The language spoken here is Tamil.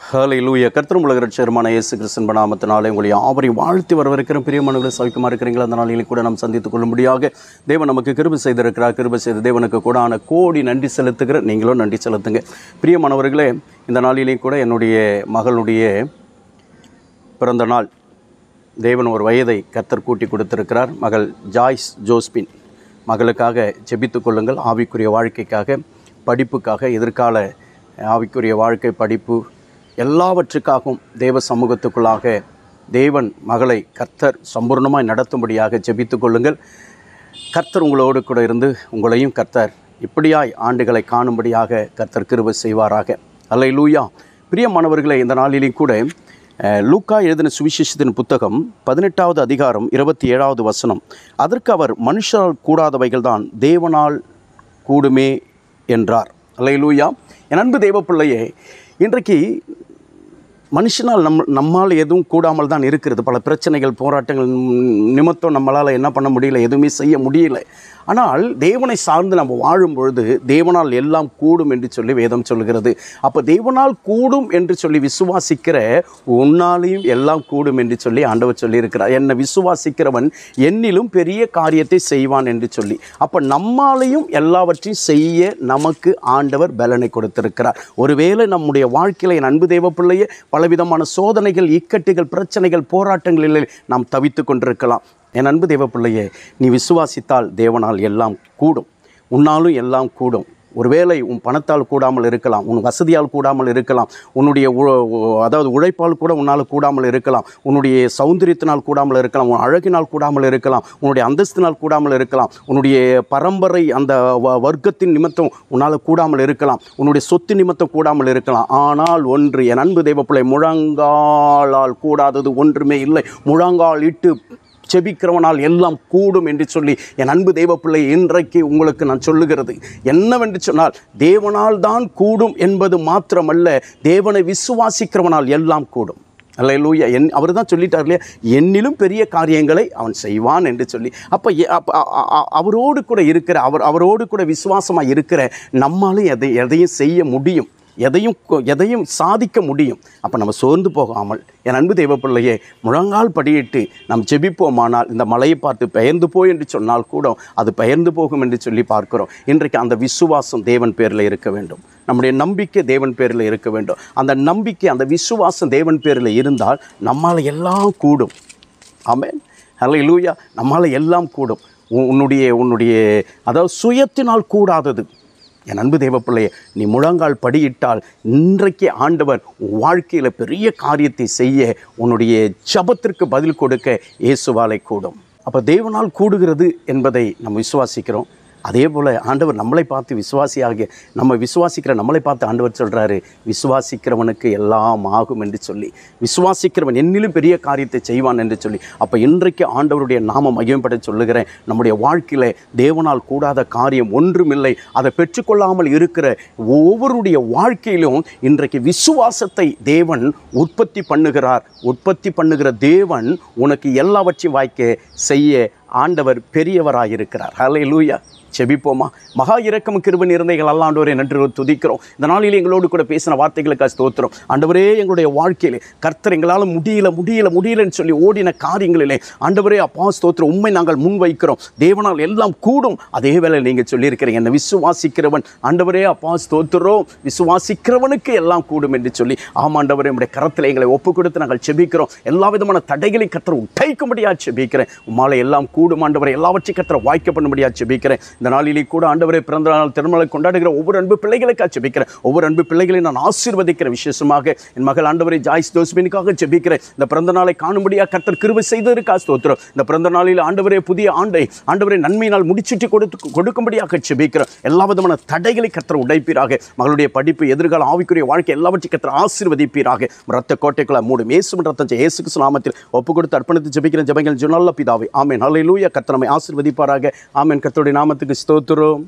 ஹல்லேலூயா. கர்த்தரும் உலக இரட்சகருமான இயேசு கிறிஸ்துவின் நாமத்தினாலே உங்களை யாவரையும் வாழ்த்தி வரவிருக்கிற பிரியமானவர்களே, சௌக்கியமாக இருக்கிறீங்களா? அந்த நாளிலே கூட நாம் சந்தித்துக் கொள்ளும்படியாக தேவன் நமக்கு கிருபை செய்திருக்கிறார். கிருபை செய்த தேவனுக்கு கூடான கோடி நன்றி செலுத்துகிற நீங்களும் நன்றி செலுத்துங்க. பிரியமானவர்களே, இந்த நாளிலே கூட என்னுடைய மகளுடைய பிறந்த நாள். தேவன் ஒரு வயதை கர்த்தர் கூட்டி கொடுத்திருக்கிறார். மகள் ஜாய்ஸ் ஜோஸ்பின் மகளுக்காக ஜெபித்துக் கொள்ளுங்கள். ஆவிக்குரிய வாழ்க்கைக்காக, படிப்புக்காக, எதிர்கால ஆவிக்குரிய வாழ்க்கை, படிப்பு எல்லாவற்றுக்காகவும் தேவ சமூகத்துக்குள்ளாக தேவன் மகளை கர்த்தர் சம்பூர்ணமாய் நடத்தும்படியாக ஜெபித்து கொள்ளுங்கள். கர்த்தர் உங்களோடு கூட இருந்து உங்களையும் கர்த்தர் இப்படியாய் ஆண்டுகளை காணும்படியாக கர்த்தர் கிருபை செய்வாராக. அல்லேலூயா. பிரியமானவர்களே, இந்த நாளிலும் கூட லூக்கா எழுதின சுவிசேஷத்தின் புத்தகம் 18வது அதிகாரம் 27வது வசனம். அதற்கு அவர், மனுஷரால் கூடாதவைகள் தான் தேவனால் கூடுமே என்றார். அல்லேலூயா. என் அன்பு தேவ பிள்ளையே, இன்றைக்கு மனுஷனால் நம்மால் எதுவும் கூடாமல் தான் இருக்கிறது. பல பிரச்சனைகள், போராட்டங்கள் நிமித்தம் நம்மளால் என்ன பண்ண முடியல, எதுவுமே செய்ய முடியல. ஆனால் தேவனை சார்ந்து நம்ம வாழும் பொழுது தேவனால் எல்லாம் கூடும் என்று சொல்லி வேதம் சொல்கிறது. அப்போ தேவனால் கூடும் என்று சொல்லி விசுவாசிக்கிற உன்னாலையும் எல்லாம் கூடும் என்று சொல்லி ஆண்டவர் சொல்லியிருக்கிறார். என்னை விசுவாசிக்கிறவன் என்னிலும் பெரிய காரியத்தை செய்வான் என்று சொல்லி. அப்போ நம்மாலையும் எல்லாவற்றையும் செய்ய நமக்கு ஆண்டவர் பலனை கொடுத்திருக்கிறார். ஒருவேளை நம்முடைய வாழ்க்கையில் என் அன்பு தேவ பிள்ளையே பலவிதமான சோதனைகள், இக்கட்டுகள், பிரச்சனைகள், போராட்டங்களில் நாம் தவித்து கொண்டிருக்கலாம். என் அன்பு தேவ பிள்ளையே, நீ விசுவாசித்தால் தேவனால் எல்லாம் கூடும். உன்னாலும் எல்லாம் கூடும். ஒருவேளை உன் பணத்தால் கூடாமல் இருக்கலாம், உன் வசதியால் கூடாமல் இருக்கலாம், உன்னுடைய உழைப்பால் கூட உன்னால் கூடாமல் இருக்கலாம், உன்னுடைய சௌந்தரியத்தினால் கூடாமல் இருக்கலாம், உன் அழகினால் கூடாமல் இருக்கலாம், உன்னுடைய அந்தஸ்தினால் கூடாமல் இருக்கலாம், உன்னுடைய பரம்பரை அந்த வர்க்கத்தின் நிமித்தம் உன்னால் கூடாமல் இருக்கலாம், உன்னுடைய சொத்து நிமித்தம் கூடாமல் இருக்கலாம். ஆனால் ஒன்று, என் அன்பு தெய்வ பிள்ளை, முழங்காலால் கூடாதது ஒன்றுமே இல்லை. முழங்கால் இட்டு செபிக்கிறவனால் எல்லாம் கூடும் என்று சொல்லி என் அன்பு தெய்வ பிள்ளை, இன்றைக்கு உங்களுக்கு நான் சொல்லுகிறது என்னவென்று சொன்னால், தேவனால் தான் கூடும் என்பது மாத்திரமல்ல, தேவனை விசுவாசிக்கிறவனால் எல்லாம் கூடும். அல்லேலூயா. அவர் தான் சொல்லிட்டார் இல்லையா, என்னிலும் பெரிய காரியங்களை அவன் செய்வான் என்று சொல்லி. அப்போ அவரோடு கூட இருக்கிற அவரோடு கூட விசுவாசமாக இருக்கிற நம்மாலும் எதையும் செய்ய முடியும், எதையும் சாதிக்க முடியும். அப்போ நம்ம சோர்ந்து போகாமல் என் அன்பு தெய்வ பிள்ளையே, முழங்கால் படியிட்டு நாம் ஜெபிப்போமானால் இந்த மலையை பார்த்து பெயர்ந்து போய் என்று சொன்னால் கூட அது பெயர்ந்து போகும் என்று சொல்லி பார்க்கிறோம். இன்றைக்கு அந்த விசுவாசம் தேவன் பேரில் இருக்க வேண்டும். நம்முடைய நம்பிக்கை தேவன் பேரில் இருக்க வேண்டும். அந்த நம்பிக்கை, அந்த விசுவாசம் தேவன் பேரில் இருந்தால் நம்மால் எல்லாம் கூடும். ஆமென். அல்லேலூயா. நம்மால் எல்லாம் கூடும். உன்னுடைய அதாவது சுயத்தினால் கூடாதது. என் அன்பு தேவ பிள்ளையை, நீ முழங்கால் படியிட்டால் இன்றைக்கு ஆண்டவர் வாழ்க்கையில் பெரிய காரியத்தை செய்ய, உன்னுடைய ஜெபத்திற்கு பதில் கொடுக்க இயேசுவாலே கூடும். அப்போ தேவனால் கூடுகிறது என்பதை நம்ம விசுவாசிக்கிறோம். அதே போல் ஆண்டவர் நம்மளை பார்த்து நம்ம விசுவாசிக்கிற நம்மளை பார்த்து ஆண்டவர் சொல்கிறாரு, விசுவாசிக்கிறவனுக்கு எல்லாம் ஆகும் என்று சொல்லி, விசுவாசிக்கிறவன் என்னிலும் பெரிய காரியத்தை செய்வான் என்று சொல்லி. அப்போ இன்றைக்கு ஆண்டவருடைய நாமம் மகிமைப்பட சொல்லுகிறேன். நம்முடைய வாழ்க்கையில் தேவனால் கூடாத காரியம் ஒன்றுமில்லை. அதை பெற்றுக்கொள்ளாமல் இருக்கிற ஒவ்வொருடைய வாழ்க்கையிலும் இன்றைக்கு விசுவாசத்தை தேவன் உற்பத்தி பண்ணுகிற தேவன் உனக்கு எல்லாவற்றையும் வாய்க்க செய்ய ஆண்டவர் பெரியவராயிருக்கிறார். ஹல்லேலூயா. செபிப்போமா. மகா இரக்கம் கிருபை நிறைந்தவைகள் அல்ல ஆண்டவரே, நன்றி துதிக்கிறோம். இந்த நாளில் எங்களோடு கூட பேசின வார்த்தைகளுக்காக ஸ்தோத்திரம். ஆண்டவரே, எங்களுடைய வாழ்க்கையிலே கர்த்தர் எங்களால் முடியலன்னு சொல்லி ஓடின காரியங்களிலே ஆண்டவரே அப்பா ஸ்தோத்திரம், உண்மை நாங்கள் முன்வைக்கிறோம். தேவனால் எல்லாம் கூடும். அதே வேளை நீங்கள் சொல்லியிருக்கிறீங்க, என்னை விசுவாசிக்கிறவன் ஆண்டவரே அப்பா ஸ்தோத்திரம், விசுவாசிக்கிறவனுக்கு எல்லாம் கூடும் என்று சொல்லி. ஆமாண்டவரே, நம்முடைய கரத்தில் எங்களை ஒப்பு கொடுத்து நாங்கள் செபிக்கிறோம். எல்லா விதமான தடைகளையும் கர்த்தர் உடைக்கும்படியாக செபிக்கிறேன். உம்மால எல்லாம் கூடும் ஆண்டவரே, எல்லாவற்றையும் கர்த்தர் வாய்க்க பண்ணும்படியாக செபிக்கிறேன். இந்த நாளிலே கூட ஆண்டவரே, பிறந்த நாள் திருமணம் கொண்டாடுகிற ஒவ்வொரு அன்பு பிள்ளைகளுக்காக ஜெபிக்கிறேன். ஒவ்வொரு அன்பு பிள்ளைகளையும் நான் ஆசீர்வதிக்கிறேன். விசேஷமாக என் மகள் ஆண்டவரே ஜாய்ஸ் ஜோஸ்பினுக்காக ஜெபிக்கிறேன். இந்த பிறந்த நாளை காணும்படியாக கர்த்தர் கிருபை செய்ததற்காக ஸ்தோத்திரம். இந்த பிறந்த நாளில் ஆண்டவரே புதிய ஆண்டை ஆண்டவரே நன்மையினால் முடிச்சிட்டு கொடுக்கும்படியாக ஜெபிக்கிறேன். எல்லா விதமான தடைகளை கர்த்தர் உடைப்பீராக. மகளுடைய படிப்பு, எதிர்கால ஆவிக்குரிய வாழ்க்கை எல்லாவற்றையும் கர்த்தர் ஆசீர்வதிப்பீராக. ரத்த கோட்டைக்குள்ள மூடும் இயேசுவின் ரத்தத்தை இயேசு கிறிஸ்து நாமத்தில் ஒப்பு கொடுத்து அர்ப்பணித்து ஜெபிக்கிறேன். ஜெபங்கள் நல்ல பிதாவே, ஆமென். ஹல்லேலூயா. கர்த்தர் நம்மை ஆசீர்வதிப்பாராக. ஆமென். கர்த்தருடைய நாமத்துக்கு ஸ்தோத்திரம்.